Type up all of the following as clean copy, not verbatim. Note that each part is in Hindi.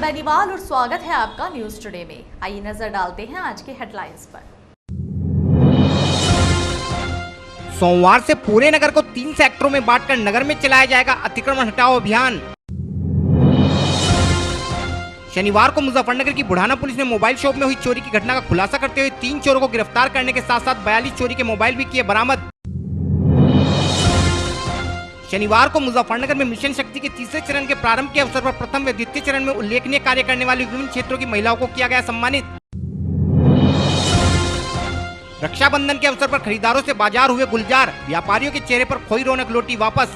बेनीवाल और स्वागत है आपका न्यूज टुडे में। आइए नजर डालते हैं आज के हेडलाइंस पर। सोमवार से पूरे नगर को 3 सेक्टरों में बांटकर नगर में चलाया जाएगा अतिक्रमण हटाओ अभियान। शनिवार को मुजफ्फरनगर की बुढ़ाना पुलिस ने मोबाइल शॉप में हुई चोरी की घटना का खुलासा करते हुए 3 चोरों को गिरफ्तार करने के साथ साथ 42 चोरी के मोबाइल भी किए बरामद। शनिवार को मुजफ्फरनगर में मिशन शक्ति के तीसरे चरण के प्रारंभ के अवसर पर प्रथम व द्वितीय चरण में उल्लेखनीय कार्य करने वाली विभिन्न क्षेत्रों की महिलाओं को किया गया सम्मानित। रक्षाबंधन के अवसर पर खरीदारों से बाजार हुए गुलजार, व्यापारियों के चेहरे पर खोई रौनक लौटी वापस।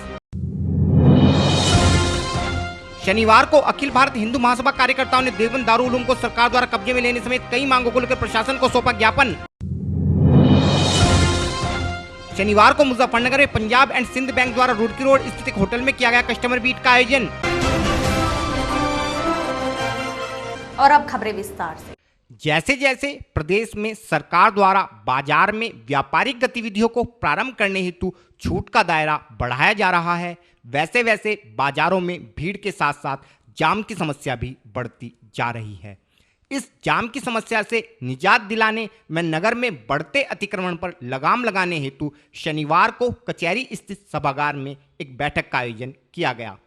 शनिवार को अखिल भारत हिंदू महासभा कार्यकर्ताओं ने देवबंद दारुल उलूम को सरकार द्वारा कब्जे में लेने समेत कई मांगों को लेकर प्रशासन को सौंपा ज्ञापन। शनिवार को मुजफ्फरनगर में पंजाब एंड सिंध बैंक द्वारा रुड़की रोड स्थित एक होटल में किया गया कस्टमर बीट का आयोजन। और अब खबरें विस्तार से। जैसे जैसे प्रदेश में सरकार द्वारा बाजार में व्यापारिक गतिविधियों को प्रारंभ करने हेतु छूट का दायरा बढ़ाया जा रहा है, वैसे वैसे बाजारों में भीड़ के साथ साथ जाम की समस्या भी बढ़ती जा रही है। इस जाम की समस्या से निजात दिलाने में नगर में बढ़ते अतिक्रमण पर लगाम लगाने हेतु शनिवार को कचहरी स्थित सभागार में एक बैठक का आयोजन किया गया,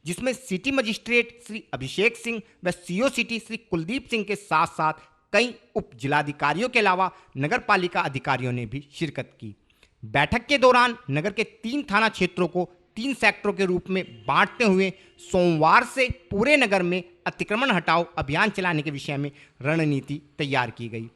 जिसमें सिटी मजिस्ट्रेट श्री अभिषेक सिंह व सीओ सिटी श्री कुलदीप सिंह के साथ साथ कई उप जिलाधिकारियों के अलावा नगर पालिका अधिकारियों ने भी शिरकत की। बैठक के दौरान नगर के 3 थाना क्षेत्रों को 3 सेक्टरों के रूप में बांटते हुए सोमवार से पूरे नगर में अतिक्रमण हटाओ अभियान चलाने के विषय में रणनीति तैयार की गई।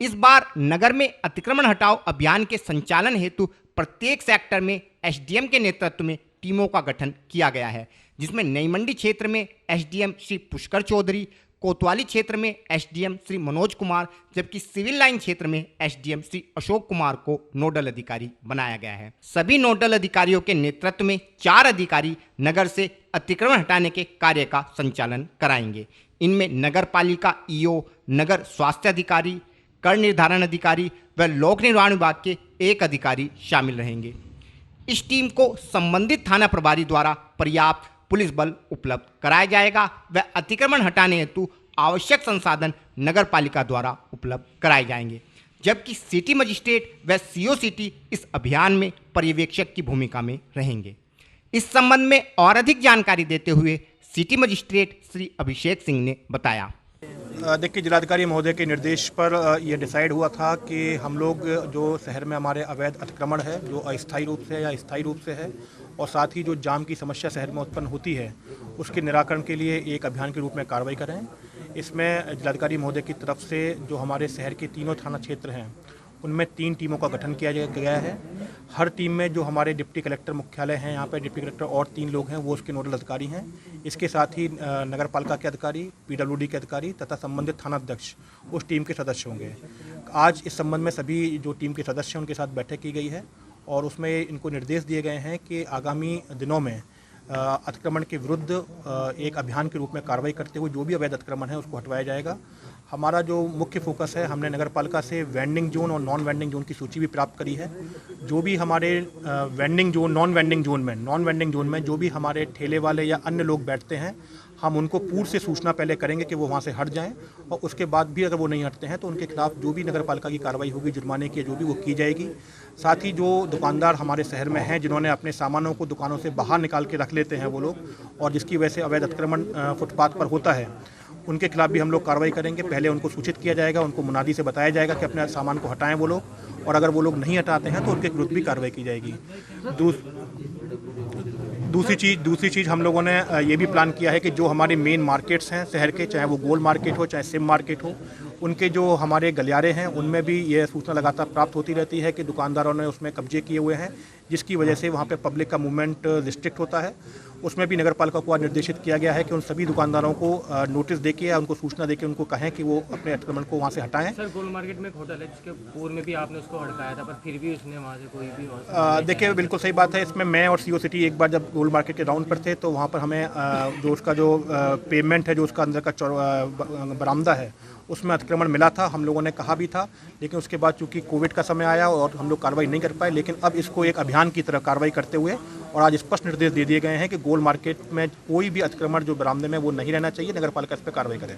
इस बार नगर में अतिक्रमण हटाओ अभियान के संचालन हेतु प्रत्येक सेक्टर में एसडीएम के नेतृत्व में टीमों का गठन किया गया है, जिसमें नई मंडी क्षेत्र में एसडीएम श्री पुष्कर चौधरी, कोतवाली क्षेत्र में एसडीएम श्री मनोज कुमार, जबकि सिविल लाइन क्षेत्र में एसडीएम श्री अशोक कुमार को नोडल अधिकारी बनाया गया है। सभी नोडल अधिकारियों के नेतृत्व में 4 अधिकारी नगर से अतिक्रमण हटाने के कार्य का संचालन कराएंगे। इनमें नगर पालिका ईओ, नगर स्वास्थ्य अधिकारी, कर निर्धारण अधिकारी व लोक निर्माण विभाग के 1 अधिकारी शामिल रहेंगे। इस टीम को संबंधित थाना प्रभारी द्वारा पर्याप्त पुलिस बल उपलब्ध कराया जाएगा व अतिक्रमण हटाने हेतु आवश्यक संसाधन नगर पालिका द्वारा उपलब्ध कराए जाएंगे, जबकि सिटी मजिस्ट्रेट व सीओ सिटी इस अभियान में पर्यवेक्षक की भूमिका में रहेंगे। इस संबंध में और अधिक जानकारी देते हुए सिटी मजिस्ट्रेट श्री अभिषेक सिंह ने बताया। देखिए, जिलाधिकारी महोदय के निर्देश पर यह डिसाइड हुआ था कि हम लोग जो शहर में हमारे अवैध अतिक्रमण है, जो अस्थायी रूप से या स्थायी रूप से है, और साथ ही जो जाम की समस्या शहर में उत्पन्न होती है, उसके निराकरण के लिए एक अभियान के रूप में कार्रवाई करें। इसमें जिलाधिकारी महोदय की तरफ से जो हमारे शहर के तीनों थाना क्षेत्र हैं, उनमें 3 टीमों का गठन किया गया है। हर टीम में जो हमारे डिप्टी कलेक्टर मुख्यालय हैं, यहाँ पर डिप्टी कलेक्टर और 3 लोग हैं, वो उसके नोडल अधिकारी हैं। इसके साथ ही नगर पालिका के अधिकारी, पीडब्ल्यूडी के अधिकारी तथा संबंधित थाना अध्यक्ष उस टीम के सदस्य होंगे। आज इस संबंध में सभी जो टीम के सदस्य हैं उनके साथ बैठक की गई है और उसमें इनको निर्देश दिए गए हैं कि आगामी दिनों में अतिक्रमण के विरुद्ध एक अभियान के रूप में कार्रवाई करते हुए जो भी अवैध अतिक्रमण है उसको हटवाया जाएगा। हमारा जो मुख्य फोकस है, हमने नगर पालिका से वेंडिंग जोन और नॉन वेंडिंग जोन की सूची भी प्राप्त करी है। जो भी हमारे vending zone, non vending zone में जो भी हमारे ठेले वाले या अन्य लोग बैठते हैं, हम उनको पूर्व से सूचना पहले करेंगे कि वो वहाँ से हट जाएं, और उसके बाद भी अगर वो नहीं हटते हैं तो उनके खिलाफ जो भी नगर पालिका की कार्रवाई होगी, जुर्माने की जो भी, वो की जाएगी। साथ ही जो दुकानदार हमारे शहर में हैं, जिन्होंने अपने सामानों को दुकानों से बाहर निकाल के रख लेते हैं वो लोग, और जिसकी वजह से अवैध अतिक्रमण फुटपाथ पर होता है, उनके खिलाफ भी हम लोग कार्रवाई करेंगे। पहले उनको सूचित किया जाएगा, उनको मुनादी से बताया जाएगा कि अपने सामान को हटाएं वो लोग, और अगर वो लोग नहीं हटाते हैं तो उनके विरुद्ध भी कार्रवाई की जाएगी। दूसरी चीज़ हम लोगों ने ये भी प्लान किया है कि जो हमारे मेन मार्केट्स हैं शहर के, चाहे वो गोल मार्केट हो चाहे सिम मार्केट हो, उनके जो हमारे गलियारे हैं उनमें भी ये सूचना लगातार प्राप्त होती रहती है कि दुकानदारों ने उसमें कब्जे किए हुए हैं, जिसकी वजह से वहाँ पे पब्लिक का मूवमेंट रिस्ट्रिक्ट होता है। उसमें भी नगर पालिका को आज निर्देशित किया गया है कि उन सभी दुकानदारों को नोटिस देके या उनको सूचना देके उनको कहें कि वो अपने अतिक्रमण को वहाँ से हटाएं। सर, गोल मार्केट में एक होटल है जिसके पूर्व में भी आपने उसको हड़काया था, पर फिर भी उसने वहाँ से कोई भी देखिए, बिल्कुल सही बात है। इसमें मैं और सीओ सिटी एक बार जब गोल मार्केट के राउंड पर थे तो वहाँ पर हमें जो उसका जो पेमेंट है, जो उसका अंदर का बरामदा है, उसमें अतिक्रमण मिला था, हम लोगों ने कहा भी था, लेकिन उसके बाद चूंकि कोविड का समय आया और हम लोग कार्रवाई नहीं कर पाए। लेकिन अब इसको एक अभियान की तरह कार्रवाई करते हुए और आज स्पष्ट निर्देश दे दिए गए हैं कि गोल मार्केट में कोई भी अतिक्रमण जो बरामदे में वो नहीं रहना चाहिए, नगर पालिका इस पर कार्रवाई करें।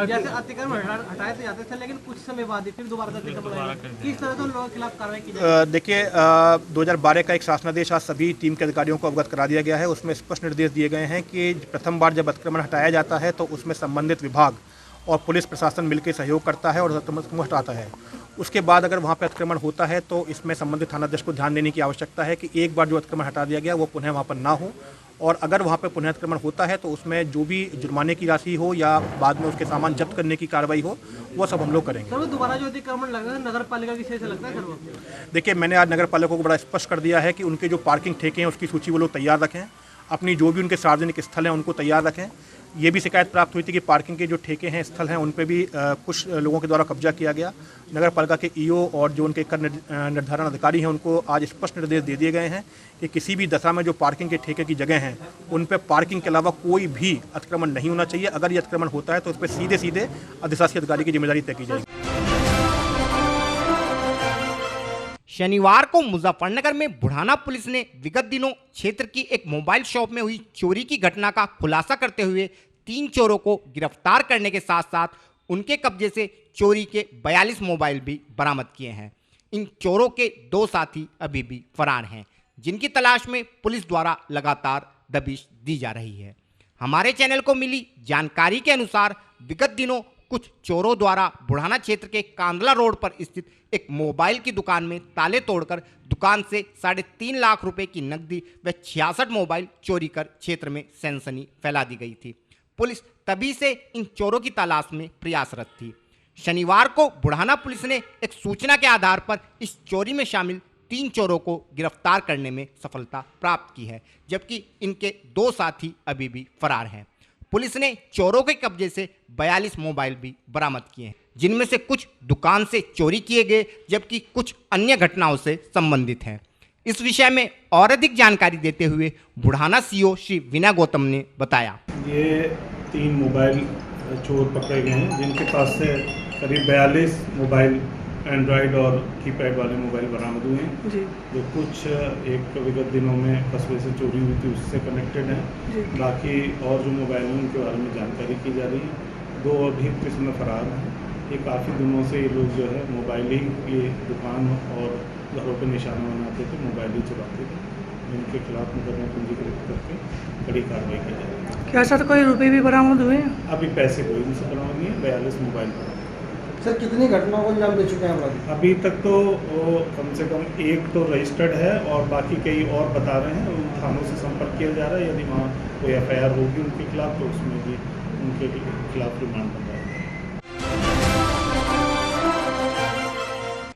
जैसे अतिक्रमण हटाए तो जाते थे, लेकिन कुछ समय बाद फिर दोबारा अतिक्रमण किस तरह से उन लोगों के खिलाफ कार्रवाई की जाएगी? देखिए, 2012 का एक शासनादेश आज सभी टीम के अधिकारियों को अवगत करा दिया गया है। उसमें स्पष्ट निर्देश दिए गए हैं कि प्रथम बार जब अतिक्रमण हटाया जाता है तो उसमें संबंधित विभाग और पुलिस प्रशासन मिलकर सहयोग करता है और अतिक्रमण को हटाता है। उसके बाद अगर वहाँ पर अतिक्रमण होता है तो इसमें संबंधित थानाध्यक्ष को ध्यान देने की आवश्यकता है कि एक बार जो अतिक्रमण हटा दिया गया वो पुनः वहाँ पर ना हो, और अगर वहाँ पर पुनः अतिक्रमण होता है तो उसमें जो भी जुर्माने की राशि हो या बाद में उसके सामान जब्त करने की कार्रवाई हो, वो सब हम लोग करेंगे। सर, दोबारा जो अतिक्रमण लग रहा है नगर पालिका की से लगता है सर वो? देखिए, मैंने आज नगर पालिका को बड़ा स्पष्ट कर दिया है कि उनके जो पार्किंग ठेके हैं उसकी सूची वो लोग तैयार रखें, अपनी जो भी उनके सार्वजनिक स्थल हैं उनको तैयार रखें। ये भी शिकायत प्राप्त हुई थी कि पार्किंग के जो ठेके हैं, स्थल हैं, उन पे भी कुछ लोगों के द्वारा कब्जा किया गया। नगर पालिका के ईओ और जो उनके कर निर्धारण अधिकारी हैं उनको आज स्पष्ट निर्देश दे दिए गए हैं कि किसी भी दशा में जो पार्किंग के ठेके की जगह हैं उन पे पार्किंग के अलावा कोई भी अतिक्रमण नहीं होना चाहिए। अगर ये अतिक्रमण होता है तो उस पर सीधे सीधे अधिशासी अधिकारी की जिम्मेदारी तय की जाएगी। शनिवार को मुजफ्फरनगर में बुढ़ाना पुलिस ने विगत दिनों क्षेत्र की एक मोबाइल शॉप में हुई चोरी की घटना का खुलासा करते हुए 3 चोरों को गिरफ्तार करने के साथ साथ उनके कब्जे से चोरी के 42 मोबाइल भी बरामद किए हैं। इन चोरों के 2 साथी अभी भी फरार हैं, जिनकी तलाश में पुलिस द्वारा लगातार दबिश दी जा रही है। हमारे चैनल को मिली जानकारी के अनुसार विगत दिनों कुछ चोरों द्वारा बुढ़ाना क्षेत्र के कांदला रोड पर स्थित एक मोबाइल की दुकान में ताले तोड़कर दुकान से 3.5 लाख रुपए की नकदी व 66 मोबाइल चोरी कर क्षेत्र में सनसनी फैला दी गई थी। पुलिस तभी से इन चोरों की तलाश में प्रयासरत थी। शनिवार को बुढ़ाना पुलिस ने एक सूचना के आधार पर इस चोरी में शामिल 3 चोरों को गिरफ्तार करने में सफलता प्राप्त की है, जबकि इनके 2 साथी अभी भी फरार हैं। पुलिस ने चोरों के कब्जे से 42 मोबाइल भी बरामद किए हैं, जिनमें से कुछ दुकान से चोरी किए गए जबकि कुछ अन्य घटनाओं से संबंधित हैं। इस विषय में और अधिक जानकारी देते हुए बुढ़ाना सीओ श्री विनय गौतम ने बताया। ये 3 मोबाइल चोर पकड़े गए हैं, जिनके पास से करीब 42 मोबाइल एंड्रॉयड और कीपैड वाले मोबाइल बरामद हुए हैं, जो कुछ एक विगत दिनों में कस्बे से चोरी हुई थी उससे कनेक्टेड हैं। बाकी और जो मोबाइल हैं उनके बारे में जानकारी की जा रही है। 2 अभियुक्त इसमें फरार हैं। ये काफ़ी दिनों से ये लोग जो है मोबाइल ही की दुकान और घरों पर निशाना बनाते थे, मोबाइल ही चुराते थे, जिनके खिलाफ मुकदमा पंजीकृत करके कड़ी कार्रवाई की जा रही है। क्या सर कोई रुपये भी बरामद हुए? अभी पैसे कोई इनसे बरामद नहीं है, 42 मोबाइल बरामद। सर, कितनी घटनाओं को अंजाम दे चुके हैं हम? अभी तक तो वो कम से कम 1 तो रजिस्टर्ड है और बाकी कई और बता रहे हैं। उन थानों से संपर्क किया जा रहा है, यदि वहाँ कोई FIR होगी उनके खिलाफ तो उसमें भी उनके खिलाफ रिमांड बन जाएगा।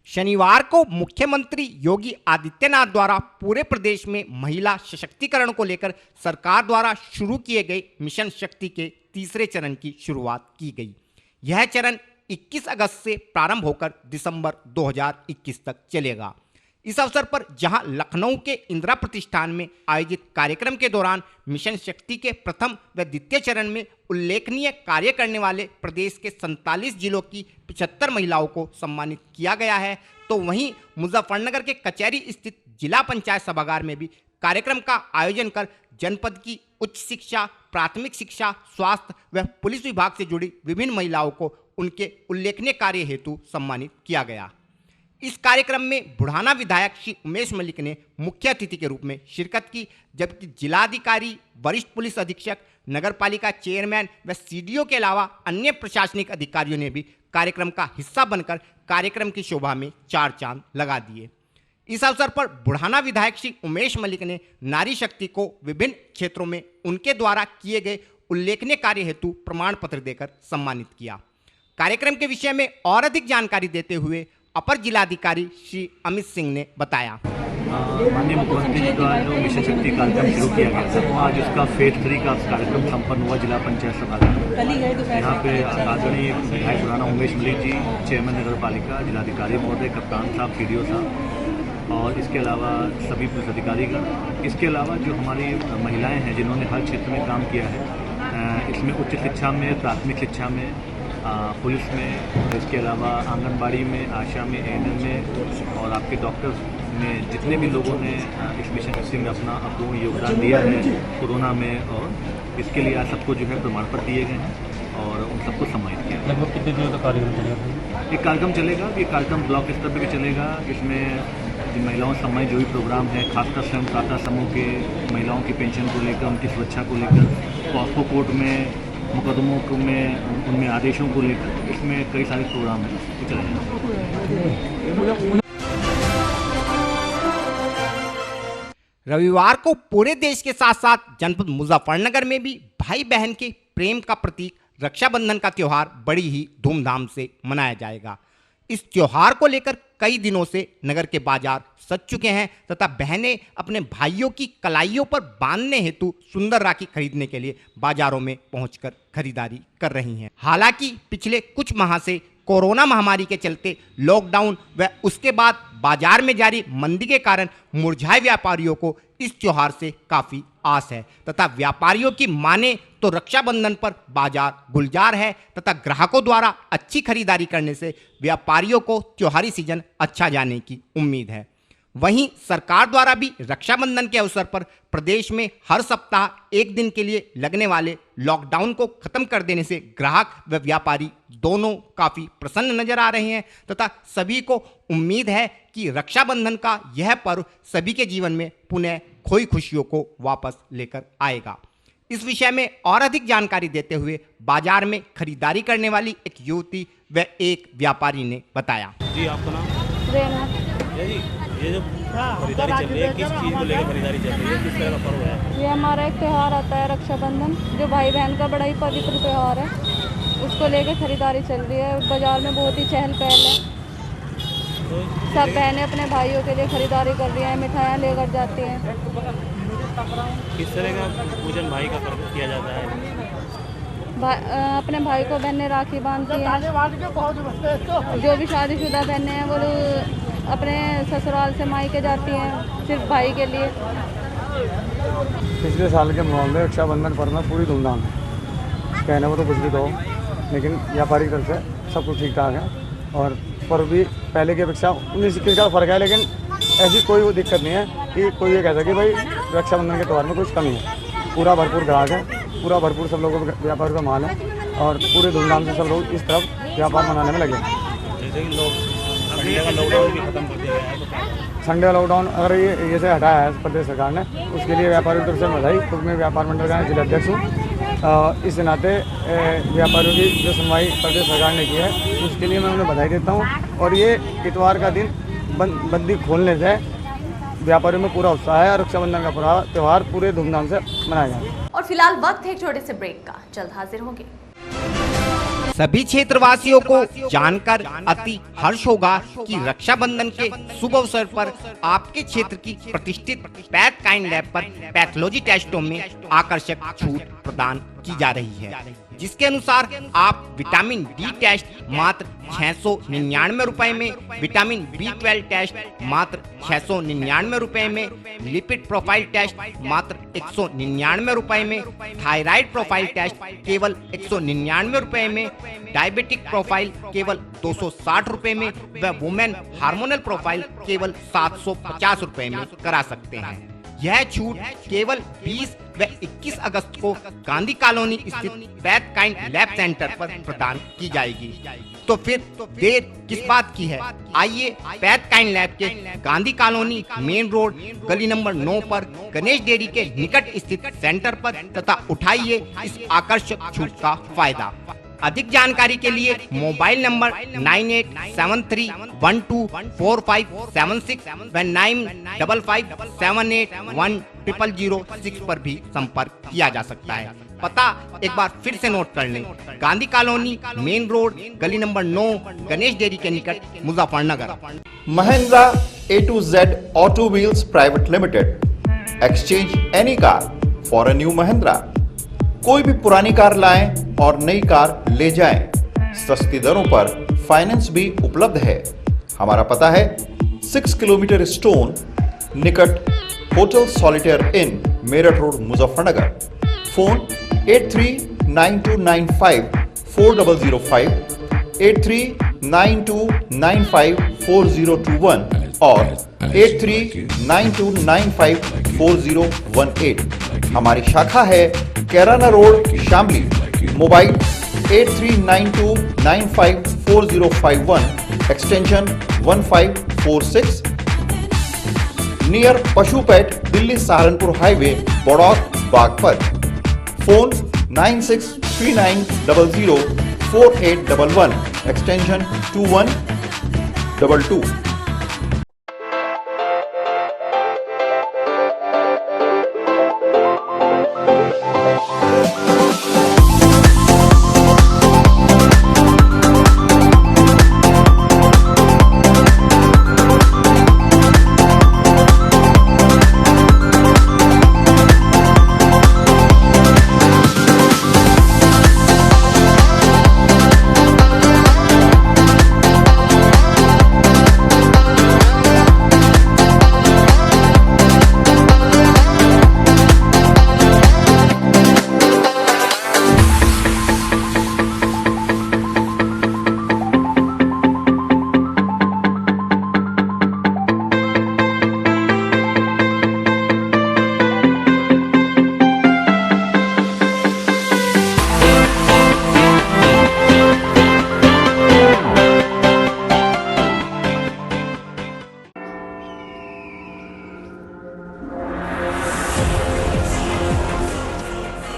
शनिवार को मुख्यमंत्री योगी आदित्यनाथ द्वारा पूरे प्रदेश में महिला सशक्तिकरण को लेकर सरकार द्वारा शुरू किए गए मिशन शक्ति के 3रे चरण की शुरुआत की गई। यह चरण 21 अगस्त से प्रारंभ होकर दिसंबर 2021 तक चलेगा। इस अवसर पर जहां लखनऊ के इंदिरा प्रतिष्ठान में आयोजित कार्यक्रम के दौरान मिशन शक्ति के प्रथम व द्वितीय चरण में उल्लेखनीय कार्य करने वाले प्रदेश के 47 जिलों की 75 महिलाओं को सम्मानित किया गया है, तो वहीं मुजफ्फरनगर के कचहरी स्थित जिला पंचायत सभागार में भी कार्यक्रम का आयोजन कर जनपद की उच्च शिक्षा, प्राथमिक शिक्षा, स्वास्थ्य व पुलिस विभाग से जुड़ी विभिन्न महिलाओं को उनके उल्लेखनीय कार्य हेतु सम्मानित किया गया। इस कार्यक्रम में बुढ़ाना विधायक श्री उमेश मलिक ने मुख्य अतिथि के रूप में शिरकत की, जबकि जिलाधिकारी, वरिष्ठ पुलिस अधीक्षक, नगरपालिका चेयरमैन व CDO के अलावा अन्य प्रशासनिक अधिकारियों ने भी कार्यक्रम का हिस्सा बनकर कार्यक्रम की शोभा में 4 चांद लगा दिए। इस अवसर पर बुढ़ाना विधायक श्री उमेश मलिक ने नारी शक्ति को विभिन्न क्षेत्रों में उनके द्वारा किए गए उल्लेखनीय कार्य हेतु प्रमाण पत्र देकर सम्मानित किया। कार्यक्रम के विषय में और अधिक जानकारी देते हुए अपर जिलाधिकारी श्री अमित सिंह ने बताया। माननीय मुख्यमंत्री जी द्वारा जो मिशन शक्ति कार्यक्रम शुरू किया गया था, आज उसका फेज 3 का कार्यक्रम संपन्न हुआ जिला पंचायत सभागार। यहाँ पे आदरणीय विधायक बुढ़ाना उमेश मलिक जी, चेयरमैन नगर पालिका, जिलाधिकारी महोदय, कप्तान साहब, CDO साहब और इसके अलावा सभी पुलिस अधिकारीगण, इसके अलावा जो हमारी महिलाएँ हैं जिन्होंने हर क्षेत्र में काम किया है, इसमें उच्च शिक्षा में, प्राथमिक शिक्षा में पुलिस में, इसके अलावा आंगनबाड़ी में, आशा में, एएनएम में और आपके डॉक्टर्स में जितने भी लोगों ने इस मिशन शक्ति में अपना अपूर्ण योगदान दिया है कोरोना में, और इसके लिए आज सबको जो है प्रमाण पत्र दिए गए हैं और उन सबको सम्मानित किया। लगभग कितने दिनों तक कार्यक्रम चलेगा? एक कार्यक्रम चलेगा, ये कार्यक्रम ब्लॉक स्तर पर भी चलेगा। इसमें जो महिलाओं से संबंधित जो भी प्रोग्राम है, खासकर स्वयं सहायता समूह के महिलाओं की पेंशन को लेकर, उनकी सुरक्षा को लेकर, पॉस्को कोर्ट में मुकदमों में उनमें आदेशों को लेकर, इसमें कई सारे प्रोग्राम हैं जो चलेंगे। रविवार को पूरे देश के साथ साथ जनपद मुजफ्फरनगर में भी भाई बहन के प्रेम का प्रतीक रक्षाबंधन का त्योहार बड़ी ही धूमधाम से मनाया जाएगा। इस त्योहार को लेकर कई दिनों से नगर के बाजार सज चुके हैं तथा बहनें अपने भाइयों की कलाइयों पर बांधने हेतु सुंदर राखी खरीदने के लिए बाजारों में पहुंचकर खरीदारी कर रही हैं। हालांकि पिछले कुछ माह से कोरोना महामारी के चलते लॉकडाउन व उसके बाद बाजार में जारी मंदी के कारण मुरझाए व्यापारियों को इस त्योहार से काफी आस है तथा व्यापारियों की माने तो रक्षाबंधन पर बाजार गुलजार है तथा ग्राहकों द्वारा अच्छी खरीदारी करने से व्यापारियों को त्योहारी सीजन अच्छा जाने की उम्मीद है। वहीं सरकार द्वारा भी रक्षाबंधन के अवसर पर प्रदेश में हर सप्ताह एक दिन के लिए लगने वाले लॉकडाउन को खत्म कर देने से ग्राहक व व्यापारी दोनों काफी प्रसन्न नजर आ रहे हैं तथा सभी को उम्मीद है कि रक्षाबंधन का यह पर्व सभी के जीवन में पुनः खोई खुशियों को वापस लेकर आएगा। इस विषय में और अधिक जानकारी देते हुए बाजार में खरीदारी करने वाली एक युवती व एक व्यापारी ने बताया। जी, आपका नाम? रेना। जी, ये जो खरीदारी चल रही है, किस चीज़ को लेकर खरीदारी चल रही है, किस तरह का पर्व है? ये हमारा एक त्यौहार आता है रक्षाबंधन, जो भाई बहन का बड़ा ही पवित्र त्यौहार है। उसको लेकर खरीदारी चल रही है। बाजार में बहुत ही चहल पहल है। सब बहनें अपने भाइयों के लिए खरीदारी कर रही हैं, मिठाइयाँ लेकर जाती हैं। किस तरह का पूजन भाई का किया जाता है? अपने भाई को बहनें राखी बांधती हैं। जो भी शादीशुदा बहनें हैं वो अपने ससुराल से मायके जाती हैं सिर्फ भाई के लिए। पिछले साल के मामले रक्षाबंधन पर्व में पूरी धूमधाम है। कहने को तो कुछ भी कहो, लेकिन व्यापारिक तरफ से सब कुछ ठीक ठाक है और पर्व भी पहले की अपेक्षा 19-21 का फ़र्क है, लेकिन ऐसी कोई दिक्कत नहीं है कि कोई ये कह सके भाई रक्षाबंधन के त्यौहार में कुछ कमी है। पूरा भरपूर ग्राहक है, पूरा भरपूर सब लोगों का व्यापार का माल है और पूरे धूमधाम से सब लोग इस तरफ व्यापार मनाने में लगे हैं। जैसे कि संडे का लॉकडाउन भी खत्म कर दिया गया है, संडे का लॉकडाउन अगर ये से हटाया है प्रदेश सरकार ने, उसके लिए व्यापारियों की तरफ से बधाई। क्योंकि मैं व्यापार मंडल का जिला अध्यक्ष हूँ। इस नाते व्यापारियों की जो सुनवाई प्रदेश सरकार ने की है उसके लिए मैं उन्हें बधाई देता हूँ। और ये इतवार का दिन बंदी खोलने से व्यापारियों में पूरा उत्साह है और रक्षाबंधन का त्यौहार पूरे धूमधाम से मनाया जाए। और फिलहाल वक्त है एक छोटे से ब्रेक का, जल्द हाजिर होंगे। सभी क्षेत्रवासियों को जानकर अति हर्ष होगा कि रक्षाबंधन के शुभ अवसर पर आपके क्षेत्र की प्रतिष्ठित पैथ काइंड लैब पर पैथोलॉजी टेस्टों में आकर्षक छूट प्रदान की जा रही है, जिसके अनुसार आप विटामिन डी टेस्ट मात्र 699 रुपए में, विटामिन B12 टेस्ट मात्र 699 रुपए में, लिपिड प्रोफाइल टेस्ट मात्र 199 रुपए में, थायराइड प्रोफाइल टेस्ट केवल 199 रुपए में, डायबिटिक प्रोफाइल केवल 260 रुपए में व वुमेन हार्मोनल प्रोफाइल केवल 750 रुपए में करा सकते हैं। यह छूट केवल 20 व 21 अगस्त को गांधी कॉलोनी स्थित पैथ काइंड लैब सेंटर पर प्रदान की जाएगी। तो फिर देर किस बात की है, आइए पैथ काइंड लैब के गांधी कॉलोनी मेन रोड गली नंबर 9 पर गणेश डेयरी के निकट स्थित सेंटर पर तथा उठाइए इस आकर्षक छूट का फायदा। अधिक जानकारी के लिए मोबाइल नंबर 9873124576 व 9557810006 पर भी संपर्क किया जा सकता है। पता एक बार फिर से नोट कर लें, गांधी कॉलोनी मेन रोड गली नंबर 9 गणेश डेयरी के निकट Muzaffarnagar. Mahindra A to Z Auto Wheels Private Limited, exchange any car for a new Mahindra। कोई भी पुरानी कार लाएं और नई कार ले जाएं। सस्ती दरों पर फाइनेंस भी उपलब्ध है। हमारा पता है 6 किलोमीटर स्टोन निकट hotel Solitaire in Meerut road Muzaffarnagar. Phone 839295 4005, 8392954021 और 8392954018। हमारी शाखा है Kairana road, Shamli. Mobile 8392954051, extension 1546, near पशुपेट, Delhi Saharanpur highway, Baraut, Baghpat. Phone 9639004811, extension 2122।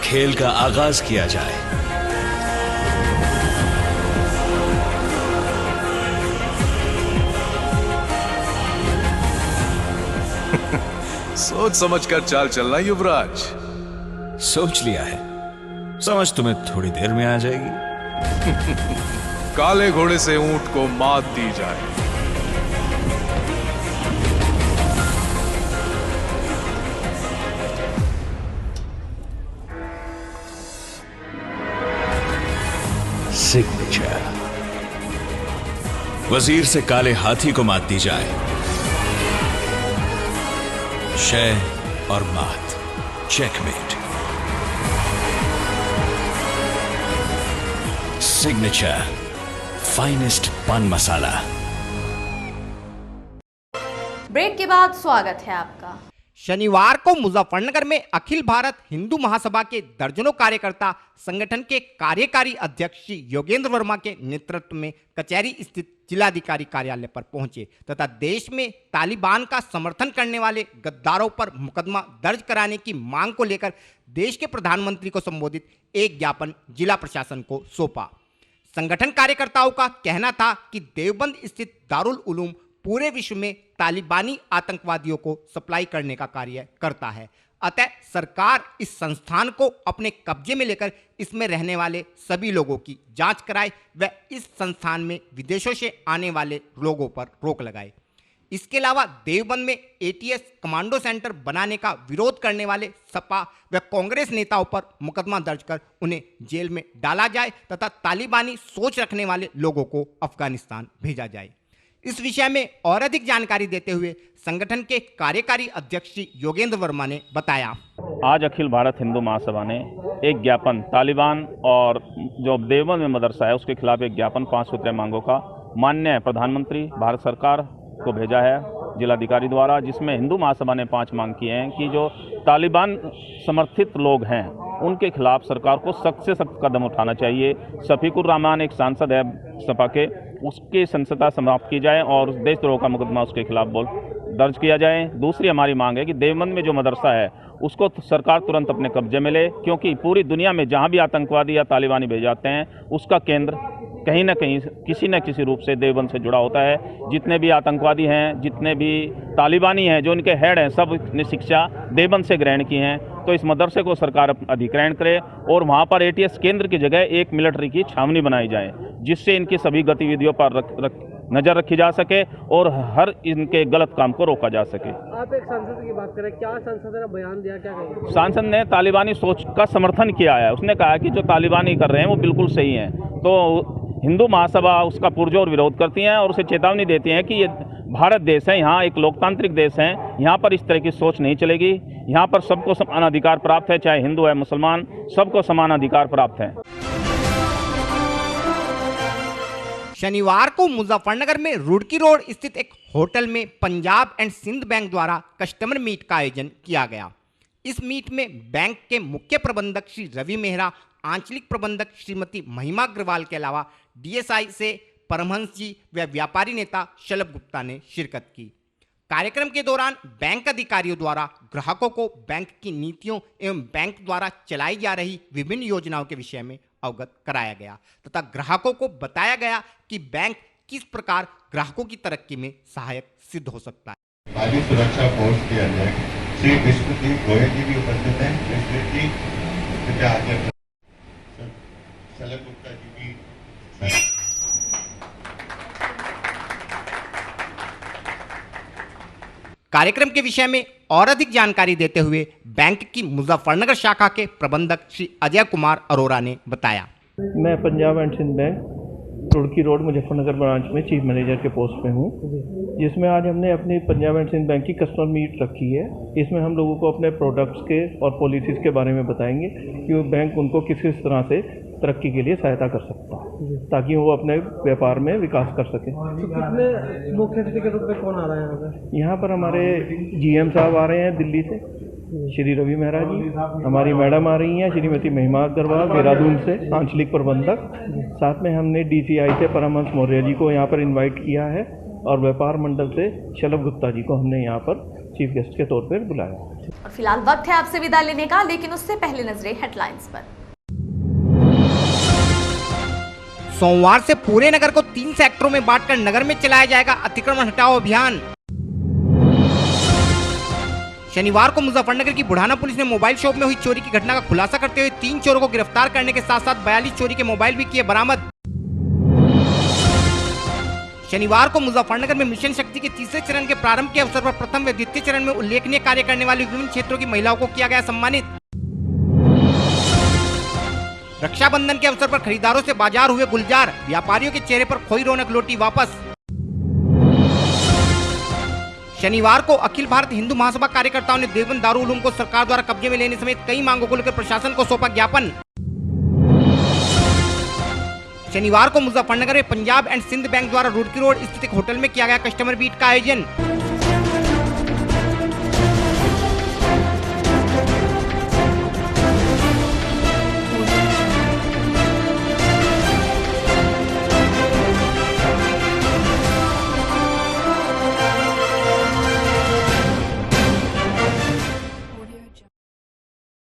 खेल का आगाज किया जाए। सोच समझकर चाल चलना युवराज। सोच लिया है, समझ तुम्हें थोड़ी देर में आ जाएगी। काले घोड़े से ऊंट को मात दी जाए। सिग्नेचर। वजीर से काले हाथी को मात दी जाए। शय और मात, चेकमेट। सिग्नेचर फाइनेस्ट पान मसाला। ब्रेक के बाद स्वागत है आपका। शनिवार को मुजफ्फरनगर में अखिल भारत हिंदू महासभा के दर्जनों कार्यकर्ता संगठन के कार्यकारी अध्यक्ष श्री योगेंद्र वर्मा के नेतृत्व में कचहरी स्थित जिलाधिकारी कार्यालय पर पहुंचे तथा देश में तालिबान का समर्थन करने वाले गद्दारों पर मुकदमा दर्ज कराने की मांग को लेकर देश के प्रधानमंत्री को संबोधित एक ज्ञापन जिला प्रशासन को सौंपा। संगठन कार्यकर्ताओं का कहना था कि देवबंद स्थित दारुल उलूम पूरे विश्व में तालिबानी आतंकवादियों को सप्लाई करने का कार्य करता है, अतः सरकार इस संस्थान को अपने कब्जे में लेकर इसमें रहने वाले सभी लोगों की जांच कराए व इस संस्थान में विदेशों से आने वाले लोगों पर रोक लगाए। इसके अलावा देवबंद में एटीएस कमांडो सेंटर बनाने का विरोध करने वाले सपा व कांग्रेस नेताओं पर मुकदमा दर्ज कर उन्हें जेल में डाला जाए तथा तालिबानी सोच रखने वाले लोगों को अफगानिस्तान भेजा जाए। इस विषय में और अधिक जानकारी देते हुए संगठन के कार्यकारी अध्यक्ष श्री योगेंद्र वर्मा ने बताया। आज अखिल भारत हिंदू महासभा ने एक ज्ञापन तालिबान और जो देवबंद में मदरसा है उसके खिलाफ एक ज्ञापन 5 सूत्रीय मांगों का माननीय प्रधानमंत्री भारत सरकार को भेजा है जिलाधिकारी द्वारा, जिसमें हिंदू महासभा ने 5 मांग किए हैं कि जो तालिबान समर्थित लोग हैं उनके खिलाफ सरकार को सख्त से सख्त कदम उठाना चाहिए। शफीकुर रहमान एक सांसद है सपा के, उसकी सदस्यता समाप्त की जाए और देशद्रोह का मुकदमा उसके खिलाफ दर्ज किया जाए। दूसरी हमारी मांग है कि देवबंद में जो मदरसा है उसको सरकार तुरंत अपने कब्जे में ले, क्योंकि पूरी दुनिया में जहां भी आतंकवादी या तालिबानी भेजे जाते हैं उसका केंद्र कहीं ना कहीं किसी न किसी रूप से देवबंद से जुड़ा होता है। जितने भी आतंकवादी हैं, जितने भी तालिबानी हैं, जो उनके हेड हैं, सब ने शिक्षा देवबंद से ग्रहण की हैं। तो इस मदरसे को सरकार अधिग्रहण करे और वहाँ पर एटीएस केंद्र की जगह एक मिलिट्री की छावनी बनाई जाए, जिससे इनकी सभी गतिविधियों पर नज़र रखी जा सके और हर इनके गलत काम को रोका जा सके। आप एक सांसद की बात करें, क्या सांसद ने बयान दिया, क्या कहेंगे? सांसद ने तालिबानी सोच का समर्थन किया है। उसने कहा कि जो तालिबानी कर रहे हैं वो बिल्कुल सही हैं। तो हिंदू महासभा उसका पुरजोर विरोध करती हैं और उसे चेतावनी देती हैं कि ये भारत देश है, यहाँ एक लोकतांत्रिक देश है, यहाँ पर इस तरह की सोच नहीं चलेगी। यहाँ पर सबको समान अधिकार प्राप्त है, चाहे हिंदू है मुसलमान, सबको समान अधिकार प्राप्त है। शनिवार को मुजफ्फरनगर में रुड़की रोड स्थित एक होटल में पंजाब एंड सिंध बैंक द्वारा कस्टमर मीट का आयोजन किया गया। इस मीट में बैंक के मुख्य प्रबंधक श्री रवि मेहरा, आंचलिक प्रबंधक श्रीमती महिमा अग्रवाल के अलावा डीएसआई से परमहंस जी व व्यापारी नेता शलभ गुप्ता ने शिरकत की। कार्यक्रम के दौरान बैंक अधिकारियों द्वारा ग्राहकों को बैंक की नीतियों एवं बैंक द्वारा चलाई जा रही विभिन्न योजनाओं के विषय में अवगत कराया गया तथा ग्राहकों को बताया गया कि बैंक किस प्रकार ग्राहकों की तरक्की में सहायक सिद्ध हो सकता है। खादी सुरक्षा फोर्स के अध्यक्ष श्री विष्णुदीप गोयल जी भी उपस्थित हैं। शलभ गुप्ता जी भी कार्यक्रम के विषय में और अधिक जानकारी देते हुए बैंक की मुजफ्फरनगर शाखा के प्रबंधक श्री अजय कुमार अरोरा ने बताया। मैं Punjab and Sind bank Roorkee road Muzaffarnagar branch में चीफ मैनेजर के पोस्ट पे हूँ, जिसमें आज हमने अपनी पंजाब एंड सिंध बैंक की कस्टमर मीट रखी है। इसमें हम लोगों को अपने प्रोडक्ट्स के और पॉलिसीज़ के बारे में बताएंगे कि वो बैंक उनको किस किस तरह से तरक्की के लिए सहायता कर सकता है ताकि वो अपने व्यापार में विकास कर सके। तो कितने मुख्य अतिथि के रूप में कौन आ रहा है यहाँ पर? हमारे जीएम साहब आ रहे हैं दिल्ली से, श्री रवि मेहरा जी। हमारी मैडम आ रही हैं श्रीमती महिमा अग्रवाल देहरादून से, आंचलिक प्रबंधक। साथ में हमने डीसीआई से परमहंस मौर्य जी को यहाँ पर इनवाइट किया है और व्यापार मंडल से शलभ गुप्ता जी को हमने यहाँ पर चीफ गेस्ट के तौर पर बुलाया। और फिलहाल वक्त है आपसे विदा लेने का, लेकिन उससे पहले नजरें हेडलाइंस पर। सोमवार से पूरे नगर को 3 सेक्टरों में बांटकर नगर में चलाया जाएगा अतिक्रमण हटाओ अभियान। शनिवार को मुजफ्फरनगर की बुढ़ाना पुलिस ने मोबाइल शॉप में हुई चोरी की घटना का खुलासा करते हुए 3 चोरों को गिरफ्तार करने के साथ साथ 42 चोरी के मोबाइल भी किए बरामद। शनिवार को मुजफ्फरनगर में मिशन शक्ति के तीसरे चरण के प्रारंभ के अवसर पर प्रथम व द्वितीय चरण में उल्लेखनीय कार्य करने वाली विभिन्न क्षेत्रों की महिलाओं को किया गया सम्मानित। रक्षाबंधन के अवसर पर खरीदारों से बाजार हुए गुलजार, व्यापारियों के चेहरे पर खोई रौनक लौटी वापस। शनिवार को अखिल भारत हिंदू महासभा कार्यकर्ताओं ने देवबंद दारुल उलूम को सरकार द्वारा कब्जे में लेने समेत कई मांगों को लेकर प्रशासन को सौंपा ज्ञापन। शनिवार को मुजफ्फरनगर में पंजाब एंड सिंध बैंक द्वारा रुड़की रोड स्थित एक होटल में किया गया कस्टमर मीट का आयोजन।